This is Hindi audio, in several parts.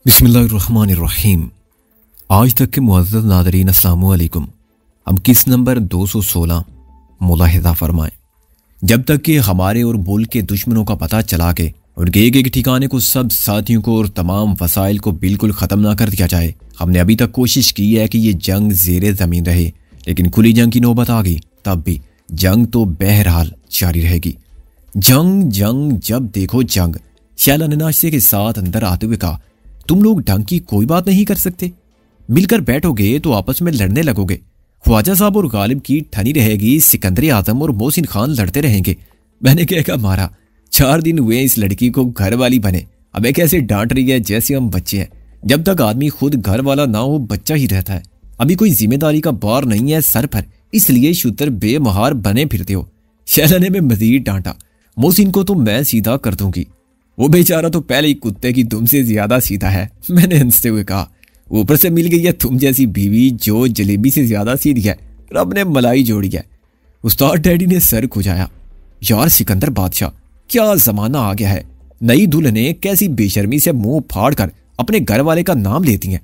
बिस्मिल्लाहिर्रहमानिर्रहीम। आज तक के मुअज़्ज़ज़ नाज़रीन अस्सलामु अलैकुम। हम किस नंबर 216 मुलाहिज़ा फरमाएं। जब तक कि हमारे और मुल्क के दुश्मनों का पता चला के उनके एक एक ठिकाने को, सब साथियों को और तमाम वसाइल को बिल्कुल ख़त्म ना कर दिया जाए, हमने अभी तक कोशिश की है कि ये जंग ज़ेरे ज़मीन रहे, लेकिन खुली जंग की नौबत आ गई। तब भी जंग तो बहरहाल जारी रहेगी। जंग जंग जब देखो जंग। शैला ने नाश्ते के साथ अंदर आते हुए कहा, तुम लोग ढंग की कोई बात नहीं कर सकते? मिलकर बैठोगे तो आपस में लड़ने लगोगे। ख्वाजा साहब और गालिब की ठनी रहेगी, सिकंदर आजम और मोहसिन खान लड़ते रहेंगे। मैंने क्या मारा, 4 दिन हुए इस लड़की को घर वाली बने, हमें कैसे डांट रही है जैसे हम बच्चे हैं। जब तक आदमी खुद घर वाला ना हो बच्चा ही रहता है। अभी कोई जिम्मेदारी का बार नहीं है सर पर, इसलिए शूतर बेमहार बने फिरते हो। शैला ने मैं मजीद डांटा, मोहसिन को तो मैं सीधा कर दूंगी, वो बेचारा तो पहले ही कुत्ते की दुम से ज्यादा सीधा है। मैंने हंसते हुए कहा, ऊपर से मिल गई है तुम जैसी बीवी जो जलेबी से ज्यादा सीधी है। रब ने मलाई जोड़ी है। उस्ताद डैडी ने सर खुजाया, यार सिकंदर बादशाह, क्या जमाना आ गया है। नई दुल्हने कैसी बेशर्मी से मुंह फाड़ कर अपने घर वाले का नाम लेती हैं।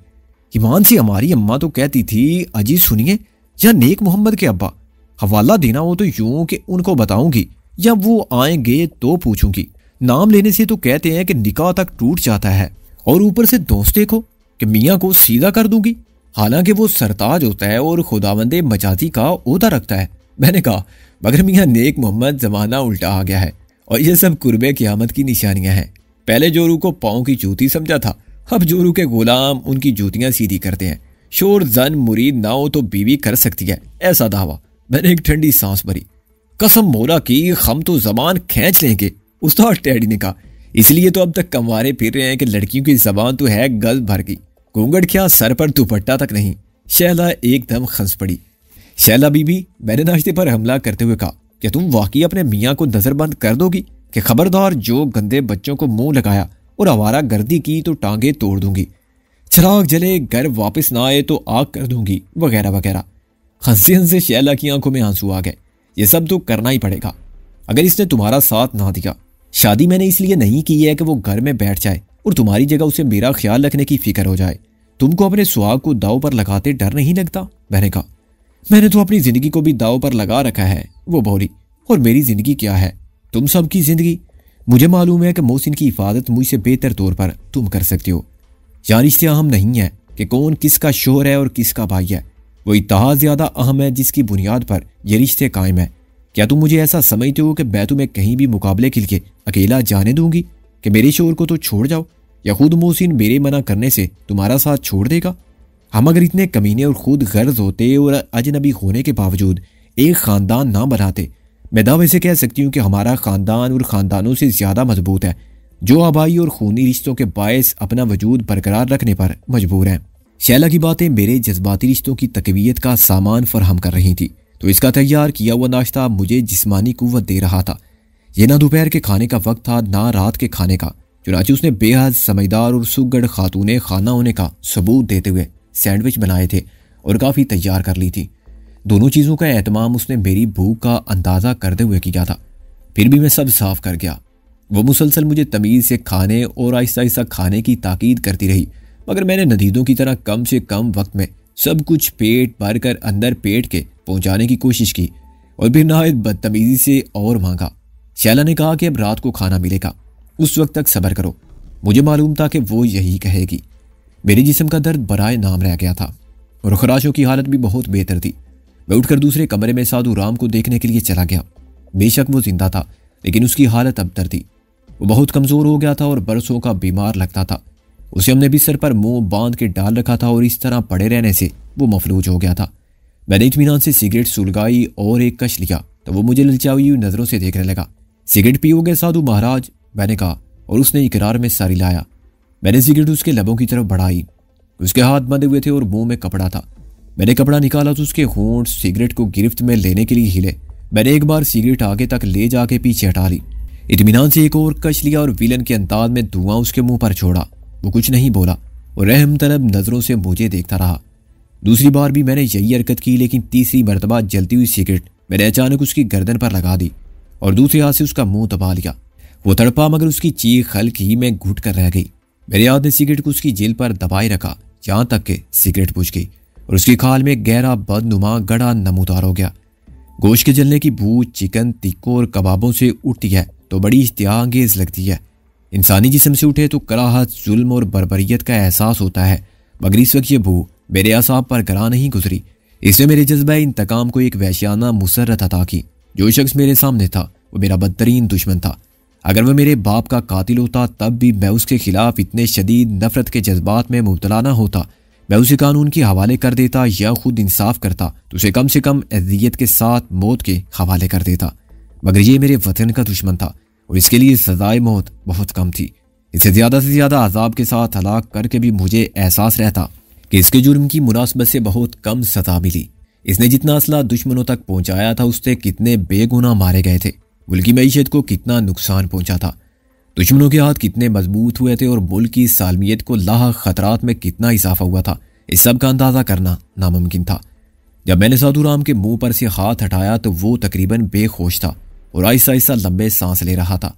ईमान से हमारी अम्मा तो कहती थी, अजी सुनिए, या नेक मोहम्मद के अब्बा, हवाला देना हो तो यूं कि उनको बताऊंगी या वो आएंगे तो पूछूंगी। नाम लेने से तो कहते हैं कि निकाह तक टूट जाता है, और ऊपर से दोस्त देखो कि मियाँ को सीधा कर दूंगी। हालांकि वो सरताज होता है और खुदावंदे मजाजी का ओहदा रखता है। मैंने कहा, मगर मियाँ नेक मोहम्मद जमाना उल्टा आ गया है और ये सब कुर्बे क़यामत की निशानियां हैं। पहले जोरू को पाँव की जूती समझा था, अब जोरू के गुलाम उनकी जूतियां सीधी करते हैं। शोर जन मुरीद ना हो तो बीवी कर सकती है, ऐसा दावा। मैंने एक ठंडी सांस भरी, कसम मौला की हम तो जबान खींच लेंगे। उस्ताद डैडी ने कहा, इसलिए तो अब तक कंवारे फिर रहे हैं कि लड़कियों की जबान तो है गज भर की, घूंघट क्या सर पर दुपट्टा तक नहीं। शैला एकदम खंस पड़ी। शैला बीबी, मैंने नाश्ते पर हमला करते हुए कहा, क्या तुम वाकई अपने मियाँ को नजरबंद कर दोगी कि खबरदार जो गंदे बच्चों को मुंह लगाया और आवारा गर्दी की तो टांगे तोड़ दूंगी, चिराग जले घर वापस ना आए तो आग कर दूंगी, वगैरह वगैरह। हंसे हंसे शैला की आंखों में आंसू आ गए। ये सब तो करना ही पड़ेगा अगर इसने तुम्हारा साथ ना दिया। शादी मैंने इसलिए नहीं की है कि वो घर में बैठ जाए और तुम्हारी जगह उसे मेरा ख्याल रखने की फिक्र हो जाए। तुमको अपने सुहाग को दाव पर लगाते डर नहीं लगता? मैंने कहा, मैंने तो अपनी जिंदगी को भी दाव पर लगा रखा है। वो बोली, और मेरी जिंदगी क्या है, तुम सबकी जिंदगी। मुझे मालूम है कि मोहसिन की हिफाजत मुझसे बेहतर तौर पर तुम कर सकते हो। यहाँ रिश्ते अहम नहीं है कि कौन किसका शोहर है और किसका भाई है, वो इत्तेहाद ज्यादा अहम है जिसकी बुनियाद पर ये रिश्ते कायम है। क्या तुम मुझे ऐसा समझते हो कि मैं तुम्हें कहीं भी मुकाबले के लिए अकेला जाने दूंगी कि मेरे शोहर को तो छोड़ जाओ, या खुद मोहसिन मेरे मना करने से तुम्हारा साथ छोड़ देगा? हम अगर इतने कमीने और खुद गर्ज होते और अजनबी होने के बावजूद एक खानदान ना बनाते, मैं दावे से कह सकती हूँ कि हमारा खानदान और खानदानों से ज्यादा मजबूत है जो आबाई और खूनी रिश्तों के बायस अपना वजूद बरकरार रखने पर मजबूर हैं। शैला की बातें मेरे जज्बाती रिश्तों की तकवीयत का सामान फराहम कर रही थी, तो इसका तैयार किया हुआ नाश्ता मुझे जिस्मानी कुव्वत दे रहा था। ये ना दोपहर के खाने का वक्त था ना रात के खाने का। चुनांचे उसने बेहद समझदार और सुगढ़ खातूने खाना होने का सबूत देते हुए सैंडविच बनाए थे और काफ़ी तैयार कर ली थी। दोनों चीज़ों का एहतमाम उसने मेरी भूख का अंदाज़ा करते हुए किया था। फिर भी मैं सब साफ कर गया। वो मुसलसल मुझे तमीज़ से खाने और आहिस्ता आहिस्ता खाने की ताकीद करती रही, मगर मैंने नदीदों की तरह कम से कम वक्त में सब कुछ पेट भर कर अंदर पेट के पहुंचाने की कोशिश की और फिर नहायत बदतमीजी से और मांगा। शैला ने कहा कि अब रात को खाना मिलेगा, उस वक्त तक सब्र करो। मुझे मालूम था कि वो यही कहेगी। मेरे जिस्म का दर्द बराए नाम रह गया था और खराशों की हालत भी बहुत बेहतर थी। मैं उठकर दूसरे कमरे में साधु राम को देखने के लिए चला गया। बेशक वो जिंदा था, लेकिन उसकी हालत अबतर थी। वो बहुत कमजोर हो गया था और बरसों का बीमार लगता था। उसे हमने बिस्तर पर मुंह बांध के डाल रखा था और इस तरह पड़े रहने से वो मफलूज हो गया था। मैंने इत्मीनान से सिगरेट सुलगाई और एक कश लिया तो वो मुझे ललचाई हुई नजरों से देखने लगा। सिगरेट पियोगे साधु महाराज? मैंने कहा और उसने इकरार में सारी लाया। मैंने सिगरेट उसके लबों की तरफ बढ़ाई। उसके हाथ बंधे हुए थे और मुंह में कपड़ा था। मैंने कपड़ा निकाला तो उसके होंठ सिगरेट को गिरफ्त में लेने के लिए हिले। मैंने एक बार सिगरेट आगे तक ले जाके पीछे हटा ली। इत्मीनान से एक और कश लिया और विलन के अंदाज में धुआं उसके मुंह पर छोड़ा। वो कुछ नहीं बोला और रहम तलब नजरों से मुझे देखता रहा। दूसरी बार भी मैंने यही हरकत की, लेकिन तीसरी मरतबा जलती हुई सिगरेट मैंने अचानक उसकी गर्दन पर लगा दी और दूसरे हाथ से उसका मुंह दबा लिया। वो तड़पा, मगर उसकी चीख हल्की में घुट कर रह गई। मेरे हाथ ने सिगरेट को उसकी जेल पर दबाए रखा, यहाँ तक कि सिगरेट बुझ गई और उसकी खाल में गहरा बदनुमा गड़ा नमूदार हो गया। गोश्त के जलने की बू चिकन, तिक्कों और कबाबों से उठती है तो बड़ी इश्तियाअंगेज लगती है। इंसानी जिस्म से उठे तो कराहत, जुल्म और बर्बरियत का एहसास होता है, मगर इस वक्त ये बू मेरे असाब पर गरा नहीं गुजरी। इसने मेरे जज्बा इंतकाम को एक वहशियाना मुसर्रत अता की। जो शख्स मेरे सामने था वो मेरा बदतरीन दुश्मन था। अगर वह मेरे बाप का कातिल होता तब भी मैं उसके खिलाफ इतने शदीद नफरत के जज्बात में मुब्तला न होता। मैं उसे कानून के हवाले कर देता या खुद इंसाफ करता तो उसे कम से कम अज़ियत के साथ मौत के हवाले कर देता। मगर ये मेरे वतन का दुश्मन था और इसके लिए सजाए मौत बहुत कम थी। इसे ज़्यादा से ज़्यादा अजाब के साथ हलाक करके भी मुझे एहसास रहता कि इसके जुर्म की मुनासबत से बहुत कम सजा मिली। इसने जितना असला दुश्मनों तक पहुंचाया था उससे कितने बेगुनाह मारे गए थे, मुल्क की मईशत को कितना नुकसान पहुंचा था, दुश्मनों के हाथ कितने मजबूत हुए थे और मुल्क की सालमियत को लाख खतरात में कितना इजाफा हुआ था, इस सब का अंदाज़ा करना नामुमकिन था। जब मैंने साधु राम के मुंह पर से हाथ हटाया तो वो तकरीबन बेहोश था और आहिस्ता आहिस्ता लंबे सांस ले रहा था।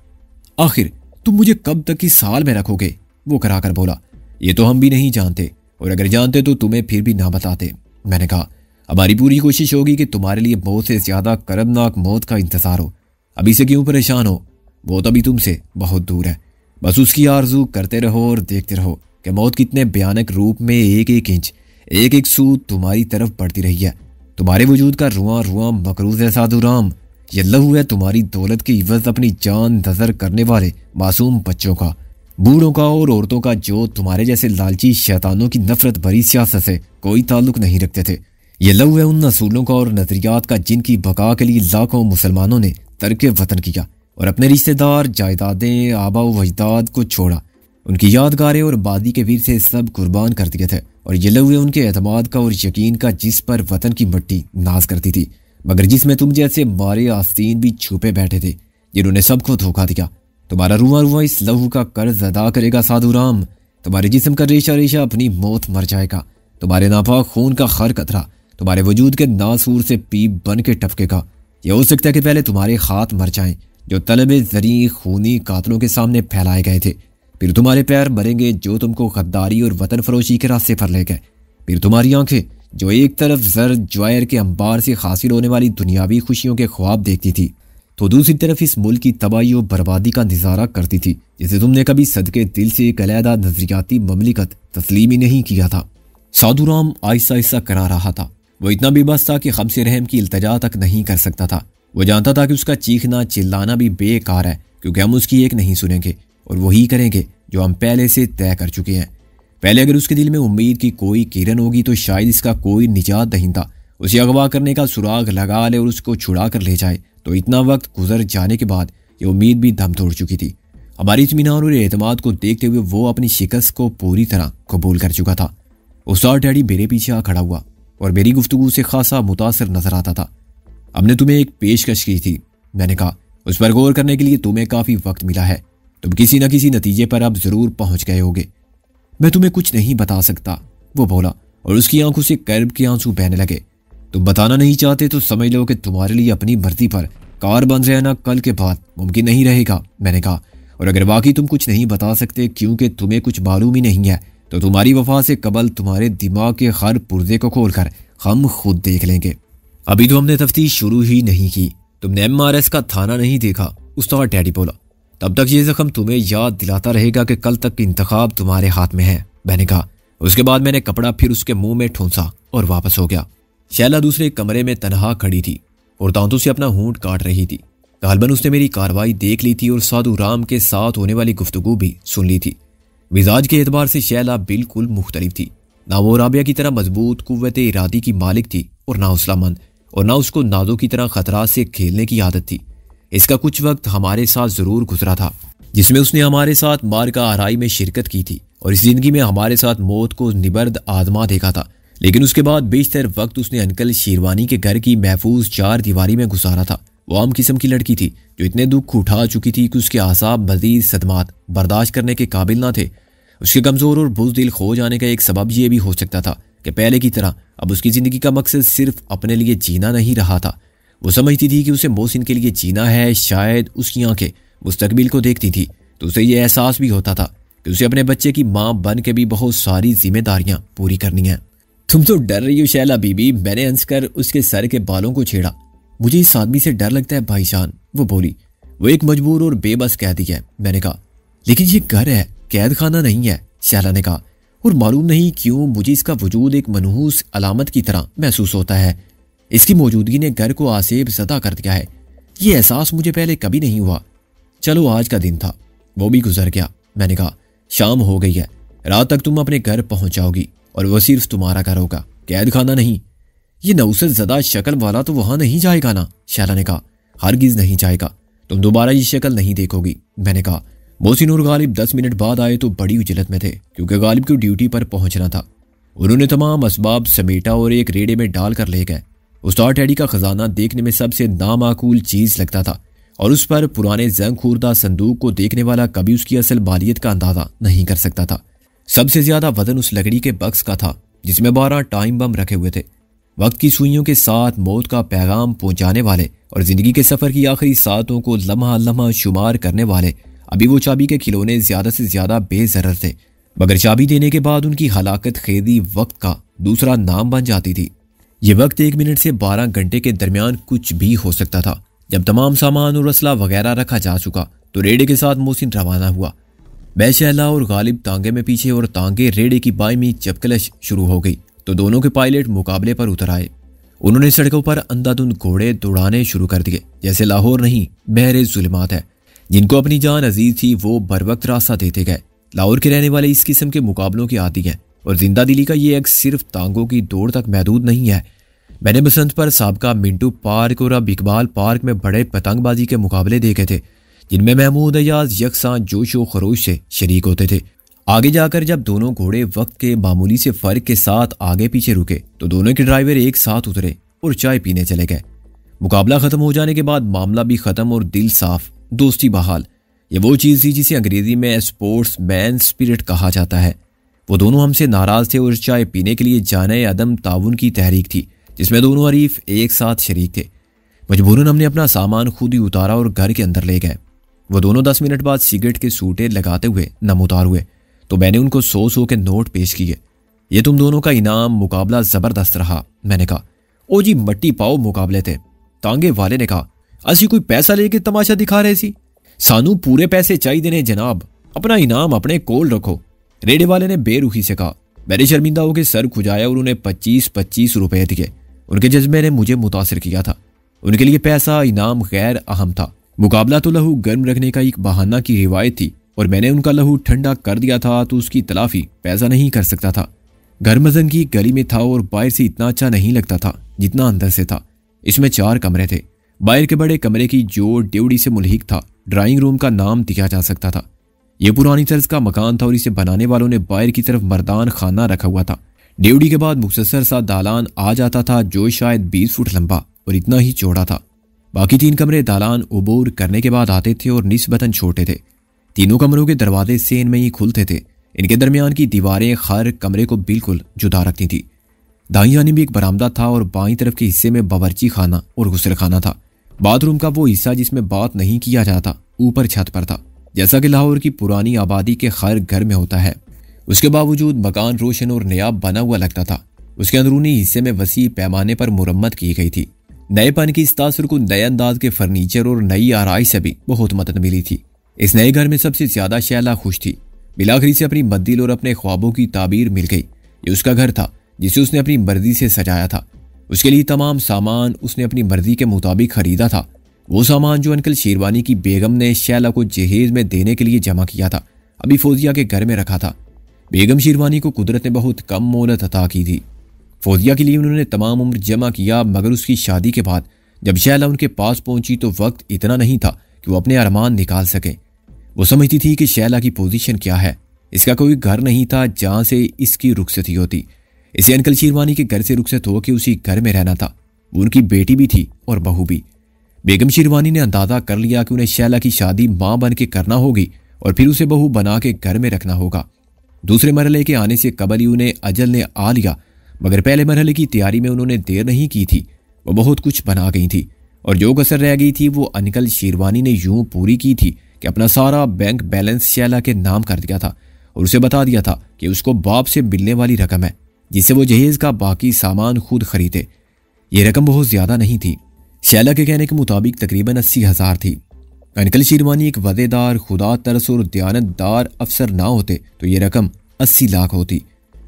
आखिर तुम मुझे कब तक इस साल में रखोगे? वो कराकर बोला। ये तो हम भी नहीं जानते, और अगर जानते तो तुम्हें फिर भी ना बताते। मैंने कहा, हमारी पूरी कोशिश होगी कि तुम्हारे लिए मौत से ज्यादा करबनाक मौत का इंतजार हो। अभी से क्यों परेशान हो? मौत अभी तुमसे बहुत दूर है। बस उसकी आरजू करते रहो और देखते रहो कि मौत कितने भयानक रूप में एक एक इंच, एक एक सूद तुम्हारी तरफ बढ़ती रही है। तुम्हारे वजूद का रुआं रुआं मकरूज है साधु राम। ये लहू है तुम्हारी दौलत की इवज अपनी जान नजर करने वाले मासूम बच्चों का, बूढ़ों का और औरतों का, जो तुम्हारे जैसे लालची शैतानों की नफरत भरी सियासत से कोई ताल्लुक नहीं रखते थे। ये लहू है उन असूलों का और नजरियात का जिनकी बका के लिए लाखों मुसलमानों ने तर्क वतन किया और अपने रिश्तेदार, जायदादें, आबा व अजदाद को छोड़ा। उनकी यादगारें और बादी के वीर से सब कुर्बान कर दिए थे। और ये लहू है उनके एतमाद का और यकीन का जिस पर वतन की मट्टी नाज करती थी, मगर जिसमें तुम जैसे मारे आस्तीन भी छुपे बैठे थे, जिन्होंने सबको धोखा दिया। तुम्हारा रुआ रुआ इस लहू का कर्ज अदा करेगा साधु राम। तुम्हारे जिस्म का रेशा रेशा अपनी मौत मर जाएगा। तुम्हारे नापाक खून का हर कतरा तुम्हारे वजूद के नासूर से पीप बन के टपकेगा। यह हो सकता है कि पहले तुम्हारे हाथ मर जाएं जो तलबे जरी खूनी कातलों के सामने फैलाए गए थे, फिर तुम्हारे पैर मरेंगे जो तुमको गद्दारी और वतन फरोशी के रास्ते पर ले गए, फिर तुम्हारी आंखें जो एक तरफ जर ज्वायर के अंबार से हासिल होने वाली दुनियावी खुशियों के ख्वाब देखती थी तो दूसरी तरफ इस मुल्क की तबाही और बर्बादी का नजारा करती थी, जिसे तुमने कभी सदके दिल से एक अलहदा नजरियाती ममलिकत तस्लीम ही नहीं किया था। साधु राम आहिस्ता आहिस्ता करा रहा था। वो इतना बेबस था कि हमसे रहम की इल्तजा तक नहीं कर सकता था। वो जानता था कि उसका चीखना चिल्लाना भी बेकार है, क्योंकि हम उसकी एक नहीं सुनेंगे और वही करेंगे जो हम पहले से तय कर चुके हैं। पहले अगर उसके दिल में उम्मीद की कोई किरण होगी तो शायद इसका कोई निजात दहिंदा उसे अगवा करने का सुराग लगा ले और उसको छुड़ा कर ले जाए, तो इतना वक्त गुजर जाने के बाद ये उम्मीद भी दम तोड़ चुकी थी। हमारी इत्मीनान और एतमाद को देखते हुए वो अपनी शिकस्त को पूरी तरह कबूल कर चुका था। उस्ताद डैडी मेरे पीछे आ खड़ा हुआ और मेरी गुफ्तगू से खासा मुतासर नजर आता था। हमने तुम्हें एक पेशकश की थी, मैंने कहा। उस पर गौर करने के लिए तुम्हें काफी वक्त मिला है। तुम किसी न किसी नतीजे पर अब जरूर पहुंच गए होगे। मैं तुम्हें कुछ नहीं बता सकता, वो बोला और उसकी आंखों से कर्ब के आंसू बहने लगे। तुम बताना नहीं चाहते तो समझ लो कि तुम्हारे लिए अपनी मर्जी पर कार बंद रहना कल के बाद मुमकिन नहीं रहेगा, मैंने कहा। और अगर वाकई तुम कुछ नहीं बता सकते क्योंकि तुम्हें कुछ मालूम ही नहीं है, तो तुम्हारी वफा से कबल तुम्हारे दिमाग के हर पुर्जे को खोलकर हम खुद देख लेंगे। अभी तो हमने तफ्तीश शुरू ही नहीं की। तुमने MRS का थाना नहीं देखा, उस्ताद डैडी बोला। तब तक ये जख्म तुम्हें याद दिलाता रहेगा कि कल तक इंतखाब तुम्हारे हाथ में है, मैंने कहा। उसके बाद मैंने कपड़ा फिर उसके मुंह में ठूंसा और वापस हो गया। शैला दूसरे कमरे में तनहा खड़ी थी और दांतों से अपना होंठ काट रही थी। गालबन उसने मेरी कार्रवाई देख ली थी और साधु राम के साथ होने वाली गुफ्तगू भी सुन ली थी। मिजाज के एतबार से शैला बिल्कुल मुख्तलिफ थी। ना वो राबिया की तरह मजबूत कुव्वत इरादी की मालिक थी और ना उस्लामंद, और ना उसको नादों की तरह खतरा से खेलने की आदत थी। इसका कुछ वक्त हमारे साथ जरूर गुजरा था जिसमें उसने हमारे साथ मार का आराई में शिरकत की थी और इस जिंदगी में हमारे साथ मौत को निबर्द आजमा देखा था। लेकिन उसके बाद बेशतर वक्त उसने अंकल शेरवानी के घर की महफूज चार दीवारी में गुजारा था। वो आम किस्म की लड़की थी जो इतने दुख उठा चुकी थी कि उसके आसाब मजीद सदमात बर्दाश्त करने के काबिल ना थे। उसके कमजोर और बुज़दिल खो जाने का एक सबब ये भी हो सकता था कि पहले की तरह अब उसकी जिंदगी का मकसद सिर्फ अपने लिए जीना नहीं रहा था। वो समझती थी कि उसे मोहसिन के लिए जीना है। शायद उसकी आंखें मुस्तकबिल को देखती थी तो उसे ये एहसास भी होता था कि उसे अपने बच्चे की माँ बन के भी बहुत सारी जिम्मेदारियां पूरी करनी है। तुम तो डर रही हो शैला बीबी, मैंने हंसकर उसके सर के बालों को छेड़ा। मुझे इस आदमी से डर लगता है भाईजान, वो बोली। वो एक मजबूर और बेबस कैदी है, मैंने कहा। लेकिन ये घर है, कैद खाना नहीं है, शैला ने कहा। और मालूम नहीं क्यों मुझे इसका वजूद एक मनहूस अलामत की तरह महसूस होता है। इसकी मौजूदगी ने घर को आसेब ज़दा कर दिया है। ये एहसास मुझे पहले कभी नहीं हुआ। चलो आज का दिन था, वो भी गुजर गया, मैंने कहा। शाम हो गई है, रात तक तुम अपने घर पहुंच जाओगी और वो सिर्फ तुम्हारा घर होगा, कैद खाना नहीं। ये नौसत ज़दा शक्ल वाला तो वहां नहीं जाएगा ना, शैला ने कहा। हरगिज नहीं जाएगा, तुम दोबारा ये शक्ल नहीं देखोगी, मैंने कहा। मोहसिन और गालिब 10 मिनट बाद आए तो बड़ी उजलत में थे, क्योंकि गालिब को ड्यूटी पर पहुंचना था। उन्होंने तमाम असबाब समेटा और एक रेड़े में डाल कर ले गए। उस्ताद टैडी का खजाना देखने में सबसे नामाकूल चीज लगता था और उस पर पुराने जंग खूरदा संदूक को देखने वाला कभी उसकी असल मालियत का अंदाजा नहीं कर सकता था। सबसे ज्यादा वजन उस लकड़ी के बक्स का था जिसमें 12 टाइम बम रखे हुए थे, वक्त की सुइयों के साथ मौत का पैगाम पहुंचाने वाले और जिंदगी के सफर की आखिरी सातों को लम्हा लम्हा शुमार करने वाले। अभी वो चाबी के खिलौने ज्यादा से ज्यादा बेजरर थे, मगर चाबी देने के बाद उनकी हलाकत खेदी वक्त का दूसरा नाम बन जाती थी। ये वक्त 1 मिनट से 12 घंटे के दरमियान कुछ भी हो सकता था। जब तमाम सामान और असला वगैरह रखा जा चुका तो रेड़े के साथ मोहसिन रवाना हुआ। मैं, शैला और गालिब तांगे में पीछे और तांगे रेड़े की बाईं चपकलश शुरू हो गई तो दोनों के पायलट मुकाबले पर उतर आए। उन्होंने सड़कों पर अंधाधुंध घोड़े दौड़ाने शुरू कर दिए जैसे लाहौर नहीं बहरे जुल्मात है। जिनको अपनी जान अजीज थी वो बर वक्त रास्ता देते गए। लाहौर के रहने वाले इस किस्म के मुकाबलों के आदी हैं और जिंदा दिली का ये अक्स सिर्फ तांगों की दौड़ तक महदूद नहीं है। मैंने बसंत पर साबका मिंटू पार्क और अब इकबाल पार्क में बड़े पतंगबाजी के मुकाबले देखे थे जिनमें महमूद अयाज यकसां जोश व खरोश से शरीक होते थे। आगे जाकर जब दोनों घोड़े वक्त के मामूली से फर्क के साथ आगे पीछे रुके तो दोनों के ड्राइवर एक साथ उतरे और चाय पीने चले गए। मुकाबला खत्म हो जाने के बाद मामला भी खत्म और दिल साफ, दोस्ती बहाल। ये वो चीज थी जिसे अंग्रेजी में स्पोर्ट्स मैन स्पिरिट कहा जाता है। वो दोनों हमसे नाराज थे और चाय पीने के लिए जाने अदम ताउन की तहरीक थी जिसमें दोनों हरीफ एक साथ शरीक थे। मजबूरन हमने अपना सामान खुद ही उतारा और घर के अंदर ले गए। वो दोनों 10 मिनट बाद सिगरेट के सूटे लगाते हुए नमोतार हुए तो मैंने उनको 100 के नोट पेश किए। ये तुम दोनों का इनाम, मुकाबला जबरदस्त रहा, मैंने कहा। ओ जी मट्टी पाओ मुकाबले थे, तांगे वाले ने कहा। असी कोई पैसा लेके तमाशा दिखा रहे सी, सानू पूरे पैसे चाहिए ने जनाब, अपना इनाम अपने कोल रखो, रेडे वाले ने बेरुखी से कहा। मैंने शर्मिंदा होकर सर खुजाया और उन्हें 25-25 रुपए दिए। उनके जज्बे ने मुझे मुतासिर किया था। उनके लिए पैसा इनाम गैर अहम था। मुकाबला तो लहू गर्म रखने का एक बहाना की रिवायत थी और मैंने उनका लहू ठंडा कर दिया था तो उसकी तलाफी पैसा नहीं कर सकता था। घर मजन की गली में था और बाहर से इतना अच्छा नहीं लगता था जितना अंदर से था। इसमें 4 कमरे थे। बाहर के बड़े कमरे की जो ड्योड़ी से मुल्हिक था ड्राइंग रूम का नाम दिया जा सकता था। यह पुरानी तर्ज का मकान था और इसे बनाने वालों ने बाहर की तरफ मर्दान खाना रखा हुआ था। ड्योड़ी के बाद मुख्तसर सा दालान आ जाता था जो शायद 20 फुट लंबा और इतना ही चौड़ा था। बाकी 3 कमरे दालान उबूर करने के बाद आते थे और निस्बतन छोटे थे। तीनों कमरों के दरवाजे सेन में ही खुलते थे। इनके दरमियान की दीवारें हर कमरे को बिल्कुल जुदा रखती थी। दाईं यानी भी एक बरामदा था और बाईं तरफ के हिस्से में बावर्ची खाना और गुस्ल खाना था। बाथरूम का वो हिस्सा जिसमें बात नहीं किया जाता ऊपर छत पर था, जैसा कि लाहौर की पुरानी आबादी के हर घर में होता है। उसके बावजूद मकान रोशन और नया बना हुआ लगता था। उसके अंदरूनी हिस्से में वसी पैमाने पर मुरम्मत की गई थी। नएपन की इस तासुर को नए अंदाज के फर्नीचर और नई आराइश से भी बहुत मदद मिली थी। इस नए घर में सबसे ज्यादा शैला खुश थी। बिलाखिरी से अपनी मद्दिल और अपने ख्वाबों की ताबीर मिल गई। ये उसका घर था जिसे उसने अपनी मर्जी से सजाया था। उसके लिए तमाम सामान उसने अपनी मर्जी के मुताबिक खरीदा था। वो सामान जो अंकल शेरवानी की बेगम ने शैला को जहेज में देने के लिए जमा किया था अभी फौजिया के घर में रखा था। बेगम शेरवानी को कुदरत ने बहुत कम मोहलत अता की थी। फौजिया के लिए उन्होंने तमाम उम्र जमा किया, मगर उसकी शादी के बाद जब शैला उनके पास पहुंची तो वक्त इतना नहीं था कि वो अपने अरमान निकाल सके। वो समझती थी कि शैला की पोजीशन क्या है। इसका कोई घर नहीं था जहां से इसकी रुखसती होती। इसे अंकल शेरवानी के घर से रुखसत होकर उसी घर में रहना था। वो उनकी बेटी भी थी और बहू भी। बेगम शेरवानी ने अंदाजा कर लिया कि उन्हें शैला की शादी मां बन के करना होगी और फिर उसे बहू बना के घर में रखना होगा। दूसरे मरहले के आने से कबल ही उन्हें अजल ने आ लिया, मगर पहले मरहले की तैयारी में उन्होंने देर नहीं की थी। वो बहुत कुछ बना गई थी और जो कसर रह गई थी वो अंकल शेरवानी ने यूं पूरी की थी कि अपना सारा बैंक बैलेंस शैला के नाम कर दिया था और उसे बता दिया था कि उसको बाप से मिलने वाली रकम है जिससे वो जहेज का बाकी सामान खुद खरीदे। ये रकम बहुत ज्यादा नहीं थी। शैला के कहने के मुताबिक तकरीबन 80,000 थी। अंकल शिरवानी एक वदेदार, खुदा तरस और दयानतदार अफसर ना होते तो ये रकम 80 लाख होती।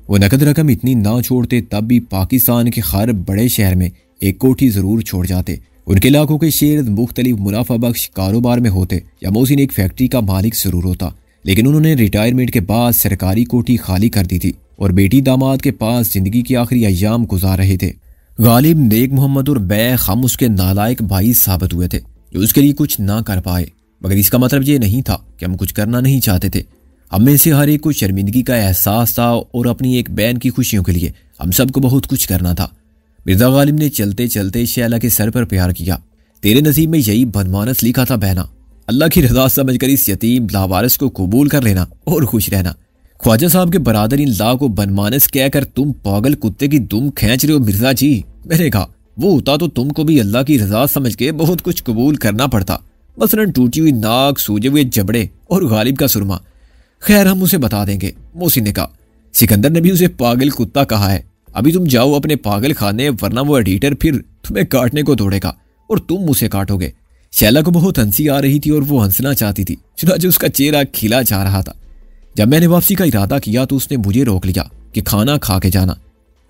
वो नकद रकम इतनी ना छोड़ते तब भी पाकिस्तान के हर बड़े शहर में एक कोठी जरूर छोड़ जाते। उनके लाखों के शेयर मुख्तलिफ मुनाफा बख्श कारोबार में होते या मोहसिन एक फैक्ट्री का मालिक जरूर होता, लेकिन उन्होंने रिटायरमेंट के बाद सरकारी कोठी खाली कर दी थी और बेटी दामाद के पास जिंदगी के आखिरी अय्याम गुजार रहे थे। गालिब, नेक मोहम्मद और बैग हम उसके नालायक भाई साबित हुए थे जो उसके लिए कुछ ना कर पाए, मगर इसका मतलब ये नहीं था कि हम कुछ करना नहीं चाहते थे। हम में से हर एक को शर्मिंदगी का एहसास था और अपनी एक बहन की खुशियों के लिए हम सबको बहुत कुछ करना था। मिर्जा गालिब ने चलते चलते शैला के सर पर प्यार किया। तेरे नसीब में यही बदमानस लिखा था बहना, अल्लाह की रजा समझकर इस यतीम लावारिस को कबूल कर लेना और खुश रहना। ख्वाजा साहब के बरादर इन ला को बदमानस कहकर तुम पागल कुत्ते की दुम खींच रहे हो मिर्जा जी। मैंने कहा वो होता तो तुमको भी अल्लाह की रजा समझ के बहुत कुछ कबूल करना पड़ता, मसलन टूटी हुई नाक, सूजे हुए जबड़े और गालिब का सुरमा। खैर हम उसे बता देंगे। मोहसिन ने कहा सिकंदर ने भी उसे पागल कुत्ता कहा है। अभी तुम जाओ अपने पागल खाने, वरना वो एडिटर फिर तुम्हें काटने को दौड़ेगा और तुम उसे काटोगे। शैला को बहुत हंसी आ रही थी और वो हंसना चाहती थी, चुनांचे उसका चेहरा खिला जा रहा था। जब मैंने वापसी का इरादा किया तो उसने मुझे रोक लिया कि खाना खा के जाना।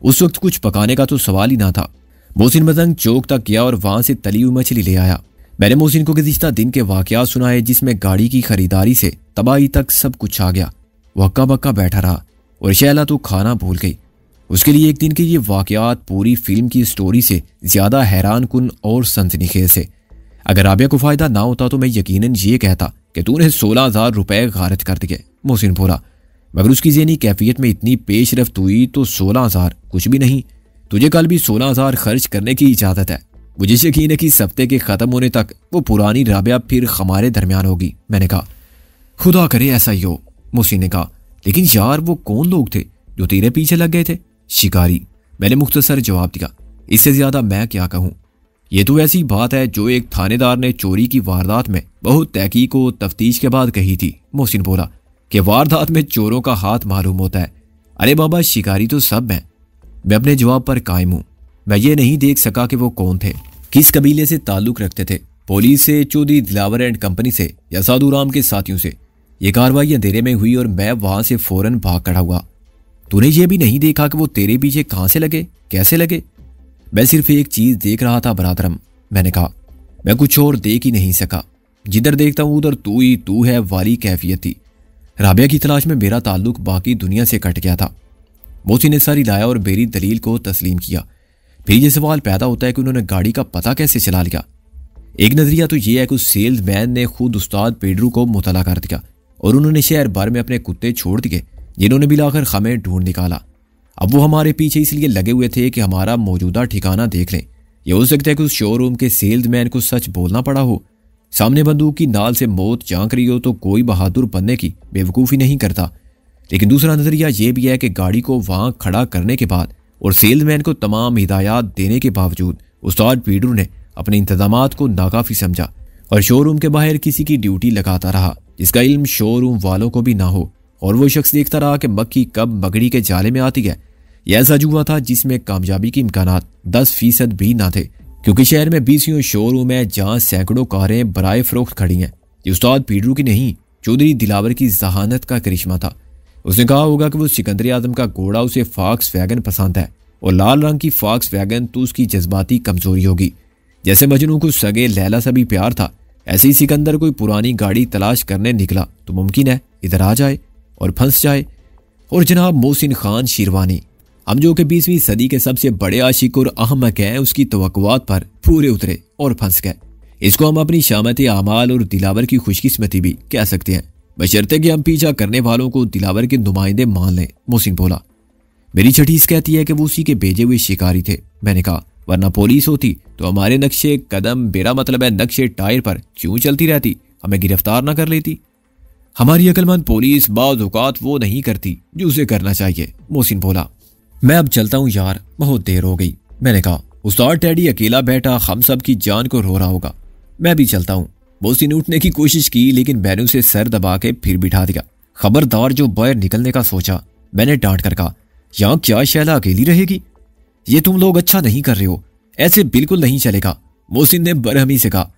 उस वक्त कुछ पकाने का तो सवाल ही ना था। मोहसिन मदंग चौक तक गया और वहां से तली हुई मछली ले आया। मैंने मोहसिन को गुज़िश्ता दिन के वाकयात सुनाए जिसमें गाड़ी की खरीदारी से तबाही तक सब कुछ आ गया। वो हक्का बक्का बैठा रहा और शैला तो खाना भूल गई। उसके लिए एक दिन के ये वाकयात पूरी फिल्म की स्टोरी से ज्यादा हैरान कुन और सनसनीखेज थे। अगर राबिया को फायदा ना होता तो मैं यकीनन ये कहता कि तूने 16,000 रुपए गारज कर दिए। मोहसिन बोला, मगर उसकी ज़हनी कैफियत में इतनी पेशरफ्त हुई तो 16,000 कुछ भी नहीं। तुझे कल भी 16,000 खर्च करने की इजाजत है। मुझे यकीन है कि इस हफ्ते के खत्म होने तक वो पुरानी राबिया फिर हमारे दरमियान होगी। मैंने कहा खुदा करे ऐसा ही हो। मोहसिन ने कहा लेकिन यार वो कौन लोग थे जो तेरे पीछे लग गए थे? शिकारी, मैंने मुख्तसर जवाब दिया। इससे ज्यादा मैं क्या कहूँ। ये तो ऐसी बात है जो एक थानेदार ने चोरी की वारदात में बहुत तहकीक व तफ्तीश के बाद कही थी। मोहसिन बोला कि वारदात में चोरों का हाथ मालूम होता है। अरे बाबा शिकारी तो सब हैं। मैं अपने जवाब पर कायम हूँ। मैं ये नहीं देख सका कि वो कौन थे, किस कबीले से ताल्लुक रखते थे, पुलिस से, चौधरी दिलावर एंड कंपनी से या साधु राम के साथियों से। ये कार्रवाई अंधेरे में हुई और मैं वहां से फौरन भाग खड़ा हुआ। तूने ये भी नहीं देखा कि वो तेरे पीछे कहां से लगे, कैसे लगे? मैं सिर्फ एक चीज देख रहा था बरादरम। मैंने कहा मैं कुछ और देख ही नहीं सका। जिधर देखता हूं उधर तू ही तू है वाली कैफियत थी। राबिया की तलाश में मेरा ताल्लुक बाकी दुनिया से कट गया था। मोहसिन ने सारी लाया और मेरी दलील को तस्लीम किया। फिर ये सवाल पैदा होता है कि उन्होंने गाड़ी का पता कैसे चला लिया। एक नजरिया तो यह है कि उस सेल्समैन ने खुद उस्ताद पेड्रू को मुतला कर दिया और उन्होंने शहर भर में अपने कुत्ते छोड़ दिए जिन्होंने मिलाकर हमें ढूंढ निकाला। अब वो हमारे पीछे इसलिए लगे हुए थे कि हमारा मौजूदा ठिकाना देख लें। यह हो सकता है कि उस शोरूम के सेल्समैन को सच बोलना पड़ा हो। सामने बंदूक की नाल से मौत झांक रही हो तो कोई बहादुर बनने की बेवकूफ़ी नहीं करता। लेकिन दूसरा नजरिया यह भी है कि गाड़ी को वहां खड़ा करने के बाद और सेल्समैन को तमाम हिदायत देने के बावजूद उस्ताद पेड्रू ने अपने इंतजामात को नाकाफी समझा और शोरूम के बाहर किसी की ड्यूटी लगाता रहा जिसका इल्म शोरूम वालों को भी ना हो। और वो शख्स देखता रहा कि मक्खी कब मकड़ी के जाले में आती है। यह ऐसा जुआ था जिसमें कामयाबी के इम्कानात 10% भी ना थे, क्योंकि शहर में 20 शोरूम है जहां सैकड़ों कारें बराए फरोख्त खड़ी हैं। ये उस्ताद पेड्रू की नहीं, चौधरी दिलावर की जहानत का करिश्मा था। उसने कहा होगा कि वो सिकंदर आजम का घोड़ा उसे फॉक्स वैगन पसंद है और लाल रंग की फॉक्स वैगन तो उसकी जज्बाती कमजोरी होगी। जैसे मजनू को सगे लैला से भी प्यार था, ऐसे ही सिकंदर कोई पुरानी गाड़ी तलाश करने निकला तो मुमकिन है इधर आ जाए और फंस जाए। और जनाब मोहसिन खान शिरवानी, हम जो कि 20वीं सदी के सबसे बड़े आशिक और अहमक हैं, उसकी तवक्कुआत पर पूरे उतरे और फंस गए। इसको हम अपनी शामत आमाल और दिलावर की खुशकिस्मती भी कह सकते हैं, बशर्ते कि हम पीछा करने वालों को दिलावर के नुमाइंदे मान लें। मोहसिन बोला, मेरी छठीस कहती है कि वो उसी के भेजे हुए शिकारी थे। मैंने कहा वरना पुलिस होती तो हमारे नक्शे कदम, मेरा मतलब है नक्शे टायर पर क्यों चलती रहती, हमें गिरफ्तार ना कर लेती। हमारी अकलमंद पुलिस बाज़ औक़ात वो नहीं करती जो उसे करना चाहिए। मोहसिन बोला, मैं अब चलता हूँ यार, बहुत देर हो गई। मैंने कहा उस्ताद टेडी अकेला बैठा हम सब की जान को रो रहा होगा, मैं भी चलता हूँ। मोहसिन ने उठने की कोशिश की लेकिन मैंने उसे सर दबा के फिर बिठा दिया। खबरदार जो बाहर निकलने का सोचा। मैंने डांट कर कहा, यहाँ क्या शैला अकेली रहेगी? ये तुम लोग अच्छा नहीं कर रहे हो, ऐसे बिल्कुल नहीं चलेगा। मोहसिन ने बरहमी से कहा,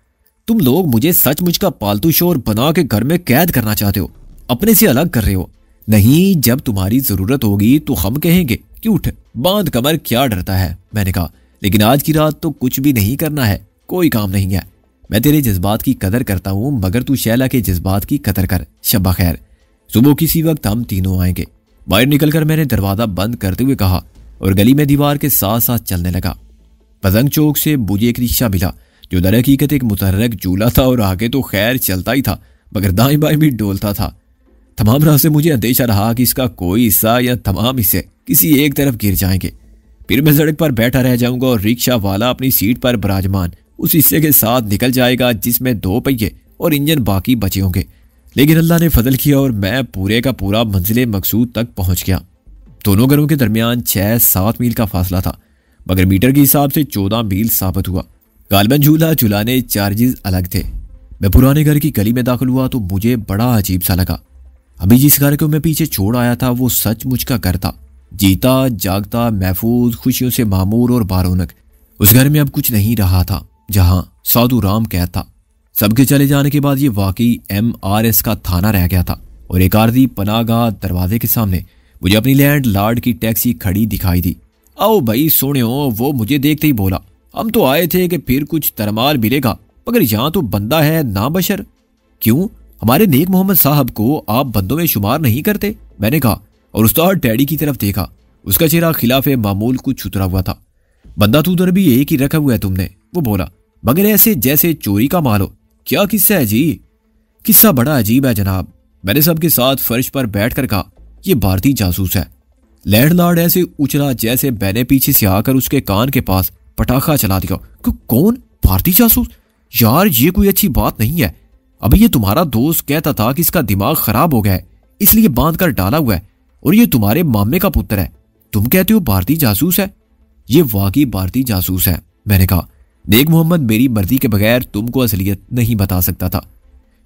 तुम लोग मुझे सचमुच का पालतू शोर बना के घर में कैद करना चाहते हो, अपने से अलग कर रहे हो। नहीं, जब तुम्हारी जरूरत होगी तो हम कहेंगे कि उठ बांध कमर, क्या डरता है? मैंने कहा, लेकिन आज की रात तो कुछ भी नहीं करना है, कोई काम नहीं है। मैं तेरे जज्बात की कदर करता हूं, मगर तू शैला के जज्बात की कदर कर। शब्बा खैर, सुबह किसी वक्त हम तीनों आएंगे। बाहर निकलकर मैंने दरवाजा बंद करते हुए कहा और गली में दीवार के साथ साथ चलने लगा। पतंग चौक से मुझे एक रिक्शा मिला जो दर हकीकत एक मुतहर्रिक झूला था और आगे तो खैर चलता ही था मगर दाएं बाएं भी डोलता था। तमाम राह से मुझे अंदेशा रहा कि इसका कोई हिस्सा या तमाम हिस्से किसी एक तरफ गिर जाएंगे। फिर मैं सड़क पर बैठा रह जाऊंगा और रिक्शा वाला अपनी सीट पर विराजमान उस हिस्से के साथ निकल जाएगा जिसमें 2 पहिए और इंजन बाकी बचे होंगे। लेकिन अल्लाह ने फजल किया और मैं पूरे का पूरा मंजिले मकसूद तक पहुंच गया। दोनों घरों के दरमियान 6-7 मील का फासला था मगर मीटर के हिसाब से 14 मील साबित हुआ। गालबन झूला झुलाने चार्जेस अलग थे। मैं पुराने घर की गली में दाखिल हुआ तो मुझे बड़ा अजीब सा लगा। अभी जिस घर को मैं पीछे छोड़ आया था वो सचमुच का घर था, जीता जागता, महफूज, खुशियों से मामूर और बारौनक। उस घर में अब कुछ नहीं रहा था जहां साधु राम कैद था। सबके चले जाने के बाद ये वाकई MRS का थाना रह गया था और एक आरजी पनागाह दरवाजे के सामने मुझे अपनी लैंड लॉर्ड की टैक्सी खड़ी दिखाई दी। आओ भाई सोनियो, वो मुझे देखते ही बोला, हम तो आए थे कि फिर कुछ तरमाल मिलेगा मगर यहाँ तो बंदा है ना बशर। क्यों, हमारे नेक मोहम्मद साहब को आप बंदों में शुमार नहीं करते? मैंने कहा और उस्ताद डैडी की तरफ देखा। उसका चेहरा खिलाफे मामूल कुछ छुतरा हुआ था। बंदा तो उधर भी एक ही रखा हुआ है तुमने? वो बोला, मगर ऐसे जैसे चोरी का माल हो। क्या किस्सा है जी? किस्सा बड़ा अजीब है जनाब। मैंने सबके साथ फर्श पर बैठ कर कहा, यह भारतीय जासूस है। लैंडलॉर्ड ऐसे उछला जैसे मैंने पीछे से आकर उसके कान के पास पटाखा चला दिया। कौन? भारतीय जासूस? यार ये कोई अच्छी बात नहीं है। अभी ये तुम्हारा दोस्त कहता था कि इसका दिमाग खराब हो गया है इसलिए बांध कर डाला हुआ है और ये तुम्हारे मामे का पुत्र है। तुम कहते हो भारतीय जासूस है? ये वाकई भारतीय जासूस है। मैंने कहा, नेक मोहम्मद मेरी मर्जी के बगैर तुमको असलियत नहीं बता सकता था।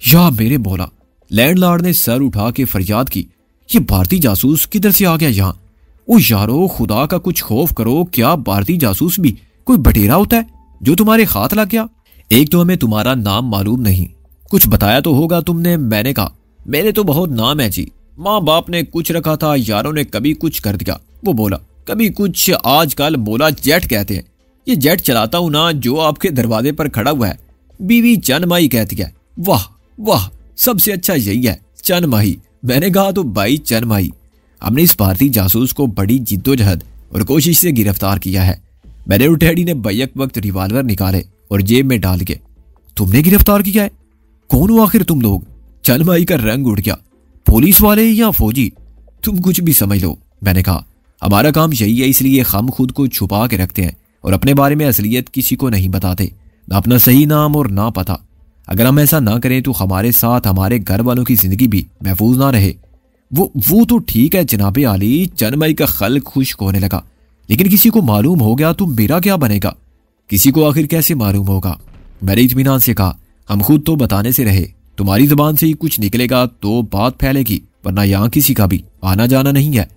या मेरे बोला। लैंडलॉर्ड ने सर उठा के फरियाद की, ये भारतीय जासूस किधर से आ गया यहाँ? ओ यारो, खुदा का कुछ खौफ करो। क्या भारतीय जासूस भी कोई बटेरा होता है जो तुम्हारे हाथ लग गया? एक तो हमें तुम्हारा नाम मालूम नहीं, कुछ बताया तो होगा तुमने? मैंने कहा, मेरे तो बहुत नाम है जी। माँ बाप ने कुछ रखा था, यारों ने कभी कुछ कर दिया। वो बोला, कभी कुछ, आजकल बोला जेट कहते हैं। ये जेट चलाता हूं ना जो आपके दरवाजे पर खड़ा हुआ है। बीवी चनमाई कहती है। वाह वाह, सबसे अच्छा यही है, चनमाई। मैंने कहा, तो भाई चनमाई। हमने इस भारतीय जासूस को बड़ी जिद्दोजहद और कोशिश से गिरफ्तार किया है। मैंने और डैडी ने बैक वक्त रिवाल्वर निकाले और जेब में डाल के। तुमने गिरफ्तार किया है? कौन हो आखिर तुम लोग? चनमाई का रंग उड़ गया। पुलिस वाले या फौजी? तुम कुछ भी समझ लो। मैंने कहा, हमारा काम यही है, इसलिए हम खुद को छुपा के रखते हैं और अपने बारे में असलियत किसी को नहीं बताते, ना अपना सही नाम और ना पता। अगर हम ऐसा ना करें तो हमारे साथ हमारे घर वालों की जिंदगी भी महफूज ना रहे। वो तो ठीक है जनाबे आली। चनमाई का खल्क खुश्क होने लगा। लेकिन किसी को मालूम हो गया तो मेरा क्या बनेगा? किसी को आखिर कैसे मालूम होगा? मैंने इत्मीनान से कहा, हम खुद तो बताने से रहे, तुम्हारी जुबान से ही कुछ निकलेगा तो बात फैलेगी, वरना यहाँ किसी का भी आना जाना नहीं है।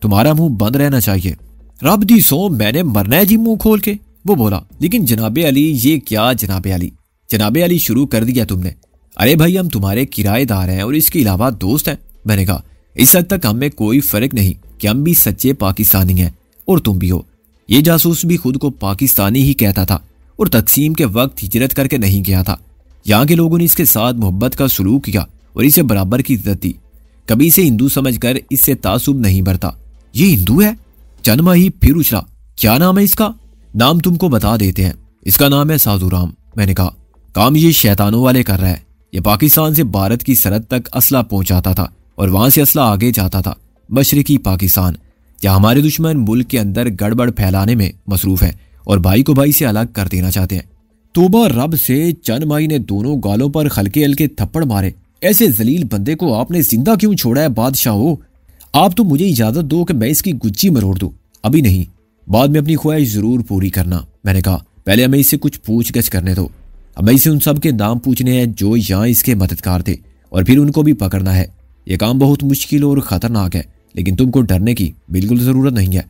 तुम्हारा मुंह बंद रहना चाहिए। रब दी सो, मैंने मरना है जी मुंह खोल के? वो बोला, लेकिन जनाबे अली। ये क्या जनाबे अली? जनाबे अली शुरू कर दिया तुमने। अरे भाई, हम तुम्हारे किराएदार हैं और इसके अलावा दोस्त हैं। मैंने कहा, इस हद तक हमें कोई फर्क नहीं कि हम भी सच्चे पाकिस्तानी हैं और तुम भी हो। ये जासूस भी खुद को पाकिस्तानी ही कहता था और तकसीम के वक्त हिजरत करके नहीं गया था। यहाँ के लोगों ने इसके साथ मोहब्बत का सलूक किया और इसे बराबर की इज्जत दी। कभी इसे हिंदू समझकर इससे तासुब नहीं बरता। ये हिंदू है? चनमाई फिर उछला। क्या नाम है इसका? नाम तुमको बता देते हैं। इसका नाम है साधु राम। मैंने कहा, काम ये शैतानों वाले कर रहा है। ये पाकिस्तान से भारत की सरहद तक असला पहुंचाता था और वहां से असला आगे जाता था मशरिकी पाकिस्तान, जहां हमारे दुश्मन मुल्क के अंदर गड़बड़ फैलाने में मसरूफ है और भाई को भाई से अलग कर देना चाहते हैं। तोबा रब से, चनमाई ने दोनों गालों पर हल्के हल्के थप्पड़ मारे। ऐसे जलील बंदे को आपने जिंदा क्यों छोड़ा है बादशाह हो? आप तो मुझे इजाजत दो कि मैं इसकी गुच्ची मरोड़ दूं। अभी नहीं, बाद में अपनी ख्वाहिश जरूर पूरी करना। मैंने कहा, पहले हमें इससे कुछ पूछगछ करने दो। हमें इसे उन सब के नाम पूछने हैं जो यहाँ इसके मददगार थे और फिर उनको भी पकड़ना है। ये काम बहुत मुश्किल और खतरनाक है, लेकिन तुमको डरने की बिल्कुल जरूरत नहीं है।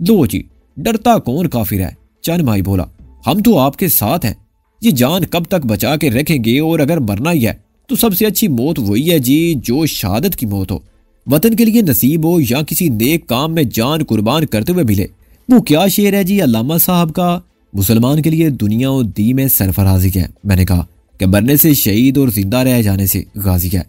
लो जी, डरता कौन काफिर है, चंद भाई बोला। हम तो आपके साथ हैं। ये जान कब तक बचा के रखेंगे, और अगर मरना ही है तो सबसे अच्छी मौत वही है जी जो शहादत की मौत हो, वतन के लिए नसीब हो, या किसी नेक काम में जान कुर्बान करते हुए मिले। वो क्या शेर है जी अल्लामा साहब का, मुसलमान के लिए दुनिया और दी में सरफराजी है। मैंने कहा कि मरने से शहीद और जिंदा रह जाने से गाजी है।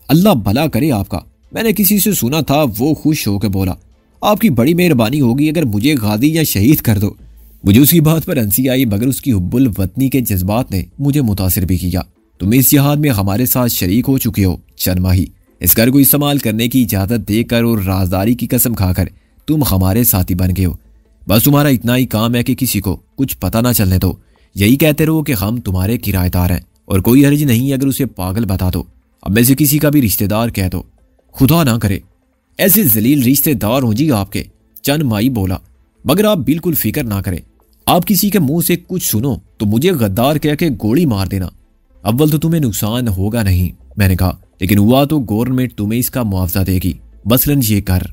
अल्लाह भला करे आपका। मैंने किसी से सुना था, वो खुश होकर बोला, आपकी बड़ी मेहरबानी होगी अगर मुझे गाजी या शहीद कर दो। मुझे उसकी बात पर हंसी आई, मगर उसकी हुब्बुल वतनी के जज्बात ने मुझे मुतासिर भी किया। तुम इस जिहाद में हमारे साथ शरीक हो चुके हो चंद माही। इस घर को इस्तेमाल करने की इजाजत देकर और राजदारी की कसम खाकर तुम हमारे साथी बन गए हो। बस तुम्हारा इतना ही काम है कि किसी को कुछ पता ना चलने दो। यही कहते रहो कि हम तुम्हारे किराएदार हैं, और कोई हर्ज नहीं अगर उसे पागल बता दो। अब में से किसी का भी रिश्तेदार कह दो, खुदा ना करे ऐसे जलील रिश्तेदार हो जी आपके, चंद माई बोला। मगर आप बिल्कुल फिक्र ना करें, आप किसी के मुंह से कुछ सुनो तो मुझे गद्दार कह के गोली मार देना। अव्वल तो तुम्हें नुकसान होगा नहीं, मैंने कहा, लेकिन हुआ तो गवर्नमेंट तुम्हें इसका मुआवजा देगी। मसलन ये कर।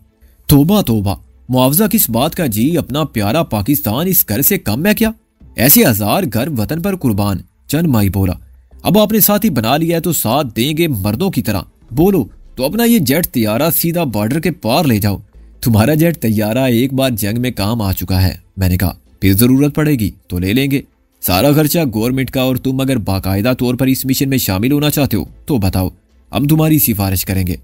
तोबा तोबा, मुआवजा किस बात का जी, अपना प्यारा पाकिस्तान इस घर से कम है क्या? ऐसे हजार घर वतन पर कुर्बान, चंद माई बोला। अब आपने साथी बना लिया है तो साथ देंगे मर्दों की तरह। बोलो तो अपना ये जेट तैयारा सीधा बॉर्डर के पार ले जाओ। तुम्हारा जेट तैयारा एक बार जंग में काम आ चुका है, मैंने कहा, फिर जरूरत पड़ेगी तो ले लेंगे। सारा खर्चा गवर्नमेंट का, और तुम अगर बाकायदा तौर पर इस मिशन में शामिल होना चाहते हो तो बताओ, हम तुम्हारी सिफारिश करेंगे।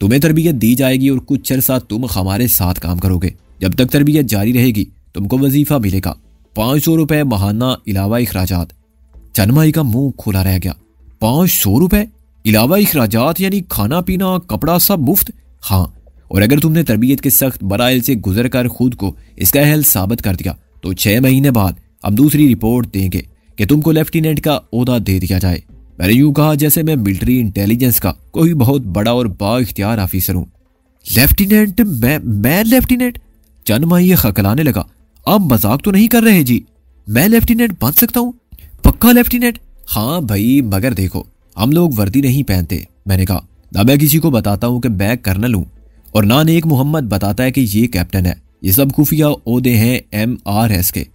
तुम्हें तरबियत दी जाएगी और कुछ अरसा तुम हमारे साथ काम करोगे। जब तक तरबियत जारी रहेगी तुमको वजीफा मिलेगा, 500 रुपए महाना इलावा अखराजात। चनमाई का मुंह खुला रह गया। 500 रुपए इलावा अखराजात, यानी खाना पीना कपड़ा सब मुफ्त? हाँ, और अगर तुमने तरबियत के सख्त मराइल से गुजर कर खुद को इसका अहल साबित कर दिया तो 6 महीने बाद हम दूसरी रिपोर्ट देंगे कि तुमको लेफ्टिनेंट का ओहदा दे दिया जाए। मैंने यूं कहा जैसे मैं मिलिट्री इंटेलिजेंस का कोई बहुत बड़ा और बाइख्तियार ऑफिसर हूं। लेफ्टिनेंट? मैं लेफ्टिनेंट? चंदमा ये खकलाने लगा। आप मजाक तो नहीं कर रहे जी? मैं लेफ्टिनेंट बन सकता हूं? पक्का लेफ्टिनेंट? हाँ भाई, मगर देखो हम लोग वर्दी नहीं पहनते। मैंने कहा, ना मैं किसी को बताता हूं कि मैं कर्नल हूं, और ना नेक मोहम्मद बताता है कि ये कैप्टन है। ये सब खुफिया ओहदे हैं MRS के।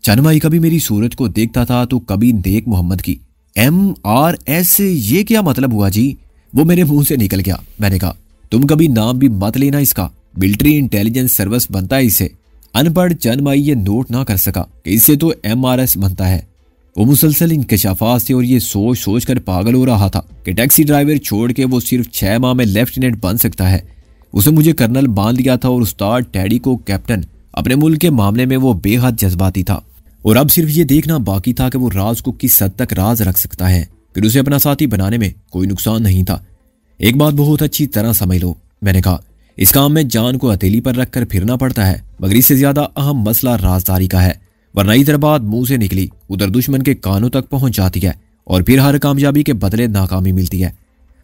चनमाई कभी मेरी सूरत को देखता था तो कभी नेक मोहम्मद की। MRS ये क्या मतलब हुआ जी? वो मेरे मुंह से निकल गया। मैंने कहा, तुम कभी नाम भी मत लेना इसका, मिलिट्री इंटेलिजेंस सर्विस बनता है इसे। अनपढ़ चनमाई ये नोट ना कर सका कि इससे तो MRS बनता है। वो मुसलसल इंकशाफात से और ये सोच सोच कर पागल हो रहा था कि टैक्सी ड्राइवर छोड़ के वो सिर्फ 6 माह में लेफ्टिनेंट बन सकता है। उसे मुझे कर्नल बांध लिया था और उस्ताद टैडी को कैप्टन। अपने मुल्क के मामले में वो बेहद जज्बाती था, और अब सिर्फ ये देखना बाकी था कि वो राज को किस हद तक राज रख सकता है। फिर उसे अपना साथी बनाने में कोई नुकसान नहीं था। एक बात बहुत अच्छी तरह समझ लो, मैंने कहा, इस काम में जान को हथेली पर रखकर फिरना पड़ता है, मगर इससे ज्यादा अहम मसला राजदारी का है। वरना इधर बात मुंह से निकली उधर दुश्मन के कानों तक पहुंच जाती है, और फिर हर कामयाबी के बदले नाकामी मिलती है।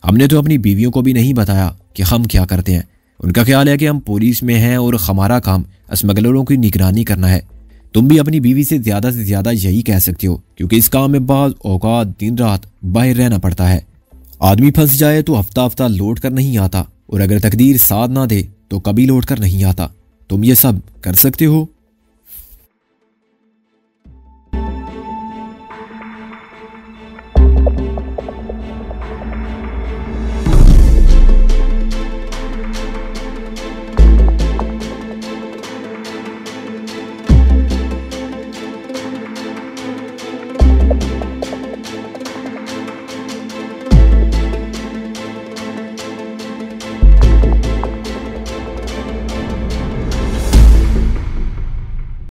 हमने तो अपनी बीवियों को भी नहीं बताया कि हम क्या करते हैं। उनका ख्याल है कि हम पुलिस में हैं और हमारा काम स्मगलरों की निगरानी करना है। तुम भी अपनी बीवी से ज्यादा यही कह सकते हो, क्योंकि इस काम में बाज़ औकात दिन रात बाहर रहना पड़ता है। आदमी फंस जाए तो हफ्ता हफ्ता लौट कर नहीं आता, और अगर तकदीर साथ ना दे तो कभी लौट कर नहीं आता। तुम ये सब कर सकते हो?